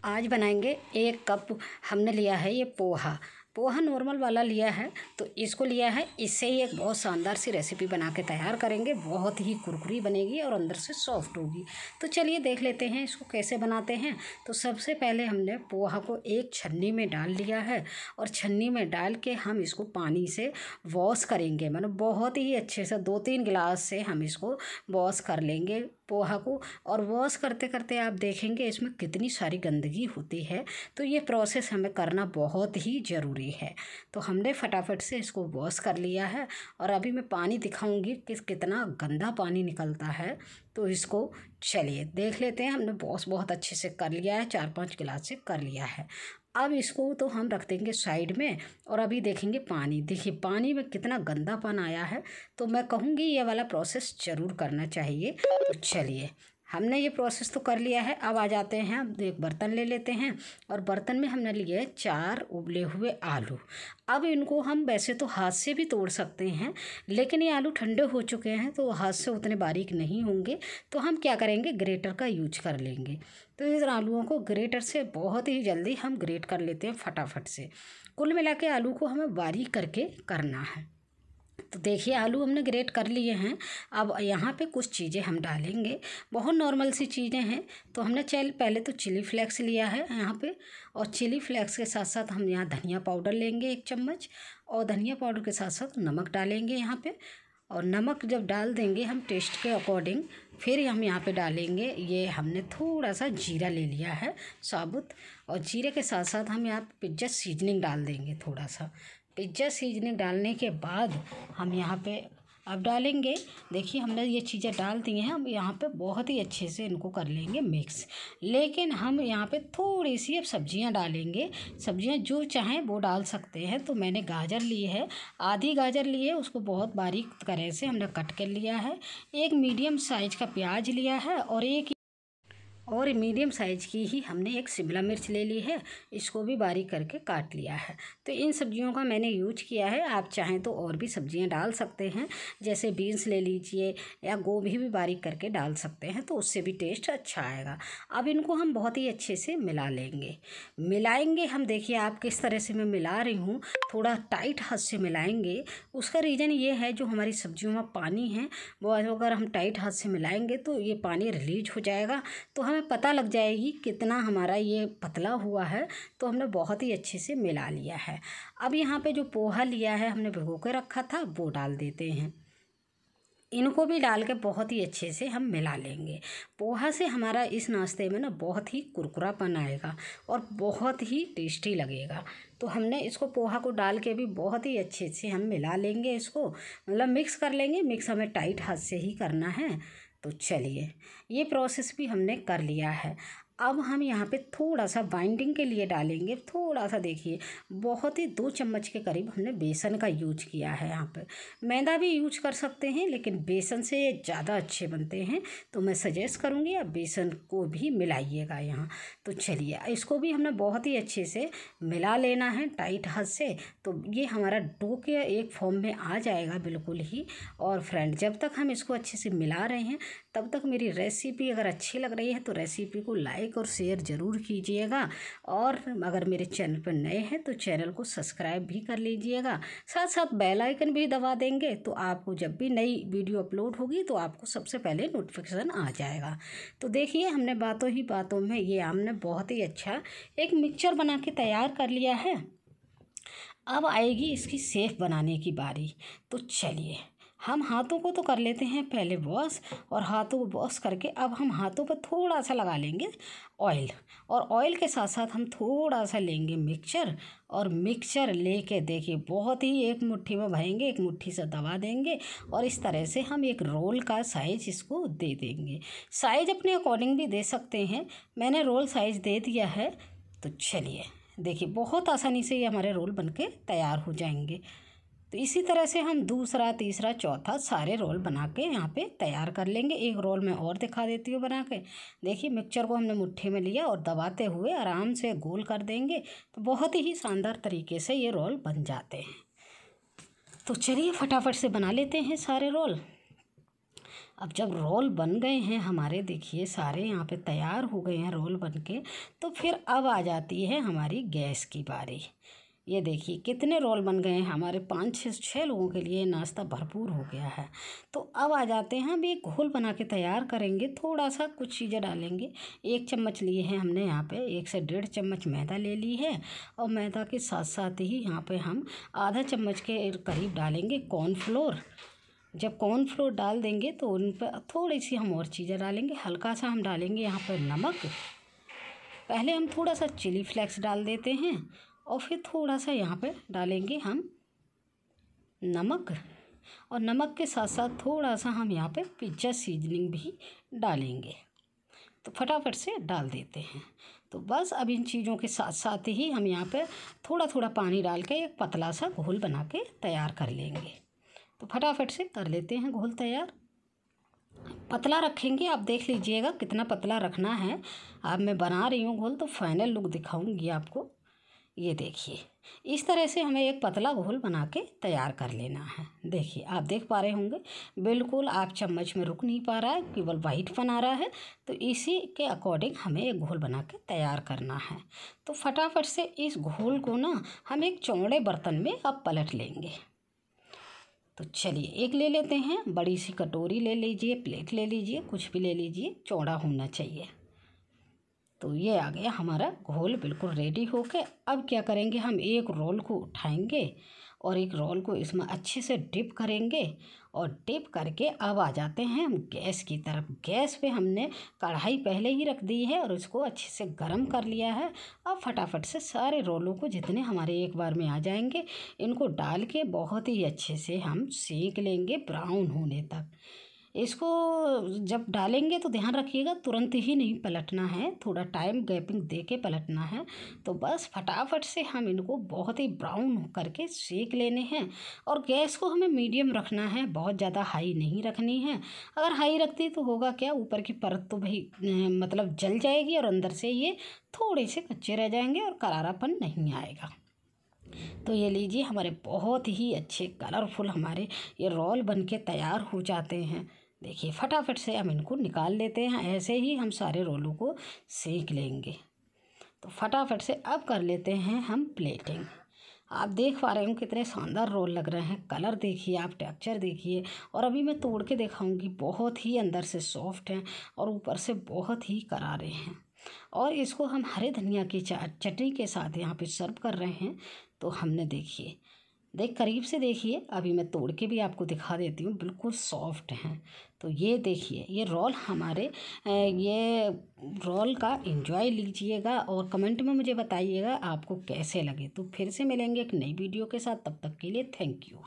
आज बनाएंगे 1 कप। हमने लिया है ये पोहा। पोहा नॉर्मल वाला लिया है, तो इसको लिया है। इससे ही एक बहुत शानदार सी रेसिपी बना के तैयार करेंगे। बहुत ही कुरकुरी बनेगी और अंदर से सॉफ्ट होगी। तो चलिए देख लेते हैं इसको कैसे बनाते हैं। तो सबसे पहले हमने पोहा को एक छन्नी में डाल लिया है और छन्नी में डाल के हम इसको पानी से वॉश करेंगे। मतलब बहुत ही अच्छे से 2-3 गिलास से हम इसको वॉश कर लेंगे पोहा को। और वॉश करते करते आप देखेंगे इसमें कितनी सारी गंदगी होती है। तो ये प्रोसेस हमें करना बहुत ही ज़रूरी है। तो हमने फटाफट से इसको वॉश कर लिया है और अभी मैं पानी दिखाऊंगी कि कितना गंदा पानी निकलता है। तो इसको चलिए देख लेते हैं। हमने वॉश बहुत अच्छे से कर लिया है, 4-5 गिलास से कर लिया है। अब इसको तो हम रख देंगे साइड में और अभी देखेंगे पानी। देखिए पानी में कितना गंदापन आया है। तो मैं कहूँगी ये वाला प्रोसेस ज़रूर करना चाहिए। तो चलिए हमने ये प्रोसेस तो कर लिया है। अब आ जाते हैं, अब एक बर्तन ले लेते हैं और बर्तन में हमने लिए 4 उबले हुए आलू। अब इनको हम वैसे तो हाथ से भी तोड़ सकते हैं, लेकिन ये आलू ठंडे हो चुके हैं तो हाथ से उतने बारीक नहीं होंगे। तो हम क्या करेंगे, ग्रेटर का यूज कर लेंगे। तो इस आलूओं को ग्रेटर से बहुत ही जल्दी हम ग्रेट कर लेते हैं फटाफट से। कुल मिला के आलू को हमें बारीक करके करना है। तो देखिए आलू हमने ग्रेट कर लिए हैं। अब यहाँ पे कुछ चीज़ें हम डालेंगे, बहुत नॉर्मल सी चीज़ें हैं। तो हमने पहले तो चिली फ्लेक्स लिया है यहाँ पे, और चिली फ्लेक्स के साथ साथ हम यहाँ धनिया पाउडर लेंगे 1 चम्मच, और धनिया पाउडर के साथ साथ नमक डालेंगे यहाँ पे। और नमक जब डाल देंगे हम टेस्ट के अकॉर्डिंग, फिर हम यहाँ पे डालेंगे, ये हमने थोड़ा सा जीरा ले लिया है साबुत, और जीरे के साथ साथ हम यहाँ पिज्ज़ा सीजनिंग डाल देंगे थोड़ा सा। पिज्ज़ा सीजनिंग डालने के बाद हम यहाँ पे अब डालेंगे, देखिए हमने ये चीज़ें डाल दी हैं। हम यहाँ पे बहुत ही अच्छे से इनको कर लेंगे मिक्स। लेकिन हम यहाँ पे थोड़ी सी अब सब्जियाँ डालेंगे। सब्जियाँ जो चाहें वो डाल सकते हैं। तो मैंने गाजर ली है, आधी गाजर ली है, उसको बहुत बारीक तरह से हमने कट कर लिया है। एक मीडियम साइज़ का प्याज लिया है और मीडियम साइज़ की ही हमने एक शिमला मिर्च ले ली है, इसको भी बारीक करके काट लिया है। तो इन सब्जियों का मैंने यूज किया है। आप चाहें तो और भी सब्जियां डाल सकते हैं, जैसे बीन्स ले लीजिए या गोभी भी बारीक करके डाल सकते हैं, तो उससे भी टेस्ट अच्छा आएगा। अब इनको हम बहुत ही अच्छे से मिला मिलाएंगे हम। देखिए आप किस तरह से मैं मिला रही हूँ, थोड़ा टाइट हाथ से मिलाएंगे। उसका रीज़न ये है, जो हमारी सब्जियों में पानी है वो अगर हम टाइट हाथ से मिलाएंगे तो ये पानी रिलीज हो जाएगा। तो हमें पता लग जाएगी कितना हमारा ये पतला हुआ है। तो हमने बहुत ही अच्छे से मिला लिया है। अब यहाँ पे जो पोहा लिया है हमने भिगो के रखा था, वो डाल देते हैं। इनको भी डाल के बहुत ही अच्छे से हम मिला लेंगे। पोहा से हमारा इस नाश्ते में ना बहुत ही कुरकुरापन आएगा और बहुत ही टेस्टी लगेगा। तो हमने इसको पोहा को डाल के भी बहुत ही अच्छे से हम मिला लेंगे इसको, मतलब मिक्स कर लेंगे। मिक्स हमें टाइट हाथ से ही करना है। तो चलिए ये प्रोसेस भी हमने कर लिया है। अब हम यहाँ पे थोड़ा सा बाइंडिंग के लिए डालेंगे, थोड़ा सा, देखिए बहुत ही 2 चम्मच के करीब हमने बेसन का यूज किया है। यहाँ पे मैदा भी यूज कर सकते हैं, लेकिन बेसन से ये ज़्यादा अच्छे बनते हैं। तो मैं सजेस्ट करूँगी आप बेसन को भी मिलाइएगा यहाँ। तो चलिए इसको भी हमने बहुत ही अच्छे से मिला लेना है टाइट हाथ से। तो ये हमारा डो के एक फॉर्म में आ जाएगा बिल्कुल ही। और फ्रेंड जब तक हम इसको अच्छे से मिला रहे हैं, तब तक मेरी रेसिपी अगर अच्छी लग रही है तो रेसिपी को लाइक और शेयर ज़रूर कीजिएगा। और अगर मेरे चैनल पर नए हैं तो चैनल को सब्सक्राइब भी कर लीजिएगा। साथ साथ बेल आइकन भी दबा देंगे, तो आपको जब भी नई वीडियो अपलोड होगी तो आपको सबसे पहले नोटिफिकेशन आ जाएगा। तो देखिए हमने बातों ही बातों में ये हमने बहुत ही अच्छा एक मिक्सचर बना के तैयार कर लिया है। अब आएगी इसकी शेप बनाने की बारी। तो चलिए हम हाथों को तो कर लेते हैं पहले वॉश, और हाथों को वॉश करके अब हम हाथों पर थोड़ा सा लगा लेंगे ऑयल, और ऑयल के साथ साथ हम थोड़ा सा लेंगे मिक्सचर, और मिक्सचर लेके देखिए बहुत ही एक मुट्ठी में भरेंगे, एक मुट्ठी से दबा देंगे, और इस तरह से हम एक रोल का साइज इसको दे देंगे। साइज अपने अकॉर्डिंग भी दे सकते हैं, मैंने रोल साइज दे दिया है। तो चलिए देखिए बहुत आसानी से ये हमारे रोल बनके तैयार हो जाएंगे। तो इसी तरह से हम दूसरा, तीसरा, चौथा सारे रोल बना के यहाँ पे तैयार कर लेंगे। एक रोल मैं और दिखा देती हूँ बना के। देखिए मिक्सचर को हमने मुट्ठी में लिया और दबाते हुए आराम से गोल कर देंगे, तो बहुत ही शानदार तरीके से ये रोल बन जाते हैं। तो चलिए फटाफट से बना लेते हैं सारे रोल। अब जब रोल बन गए हैं हमारे, देखिए सारे यहाँ पे तैयार हो गए हैं रोल बन के, तो फिर अब आ जाती है हमारी गैस की बारी। ये देखिए कितने रोल बन गए हैं हमारे, 5 6 लोगों के लिए नाश्ता भरपूर हो गया है। तो अब आ जाते हैं, हम एक घोल बना के तैयार करेंगे। थोड़ा सा कुछ चीज़ें डालेंगे। 1 चम्मच लिए हैं हमने यहाँ पे, 1 से 1.5 चम्मच मैदा ले ली है। और मैदा के साथ साथ ही यहाँ पे हम आधा चम्मच के करीब डालेंगे कॉर्नफ्लोर। जब कॉर्नफ्लोर डाल देंगे तो उन पर थोड़ी सी हम और चीज़ें डालेंगे। हल्का सा हम डालेंगे यहाँ पर नमक। पहले हम थोड़ा सा चिली फ्लेक्स डाल देते हैं और फिर थोड़ा सा यहाँ पे डालेंगे हम नमक, और नमक के साथ साथ थोड़ा सा हम यहाँ पे पिज्ज़ा सीजनिंग भी डालेंगे। तो फटाफट से डाल देते हैं। तो बस अब इन चीज़ों के साथ साथ ही हम यहाँ पे थोड़ा थोड़ा पानी डाल के एक पतला सा घोल बना के तैयार कर लेंगे। तो फटाफट से कर लेते हैं घोल तैयार। पतला रखेंगे, आप देख लीजिएगा कितना पतला रखना है। अब मैं बना रही हूँ घोल तो फाइनल लुक दिखाऊंगी आपको। ये देखिए इस तरह से हमें एक पतला घोल बना के तैयार कर लेना है। देखिए आप देख पा रहे होंगे बिल्कुल आप चम्मच में रुक नहीं पा रहा है, केवल वाइट बना रहा है। तो इसी के अकॉर्डिंग हमें एक घोल बना के तैयार करना है। तो फटाफट से इस घोल को ना हम एक चौड़े बर्तन में अब पलट लेंगे। तो चलिए एक ले लेते हैं, बड़ी सी कटोरी ले लीजिए, प्लेट ले लीजिए, कुछ भी ले लीजिए, चौड़ा होना चाहिए। तो ये आ गया हमारा घोल बिल्कुल रेडी होके। अब क्या करेंगे, हम एक रोल को उठाएंगे और एक रोल को इसमें अच्छे से डिप करेंगे। और डिप करके अब आ जाते हैं हम गैस की तरफ। गैस पे हमने कढ़ाई पहले ही रख दी है और इसको अच्छे से गर्म कर लिया है। अब फटाफट से सारे रोलों को जितने हमारे एक बार में आ जाएंगे, इनको डाल के बहुत ही अच्छे से हम सेक लेंगे ब्राउन होने तक। इसको जब डालेंगे तो ध्यान रखिएगा तुरंत ही नहीं पलटना है, थोड़ा टाइम गैपिंग दे के पलटना है। तो बस फटाफट से हम इनको बहुत ही ब्राउन करके सेक लेने हैं। और गैस को हमें मीडियम रखना है, बहुत ज़्यादा हाई नहीं रखनी है। अगर हाई रखती तो होगा क्या, ऊपर की परत तो भाई मतलब जल जाएगी और अंदर से ये थोड़े से कच्चे रह जाएंगे और करारापन नहीं आएगा। तो ये लीजिए हमारे बहुत ही अच्छे कलरफुल हमारे ये रोल बन के तैयार हो जाते हैं। देखिए फटाफट से हम इनको निकाल लेते हैं। ऐसे ही हम सारे रोलों को सेक लेंगे। तो फटाफट से अब कर लेते हैं हम प्लेटिंग। आप देख पा रहे हो कितने शानदार रोल लग रहे हैं। कलर देखिए, आप टेक्सचर देखिए। और अभी मैं तोड़ के दिखाऊंगी, बहुत ही अंदर से सॉफ्ट हैं और ऊपर से बहुत ही करारे हैं। और इसको हम हरे धनिया की चटनी के साथ यहाँ पे सर्व कर रहे हैं। तो हमने देखिए, करीब से देखिए, अभी मैं तोड़ के भी आपको दिखा देती हूँ, बिल्कुल सॉफ्ट हैं। तो ये देखिए ये रोल हमारे ये रोल का एंजॉय लीजिएगा और कमेंट में मुझे बताइएगा आपको कैसे लगे। तो फिर से मिलेंगे एक नई वीडियो के साथ, तब तक के लिए थैंक यू।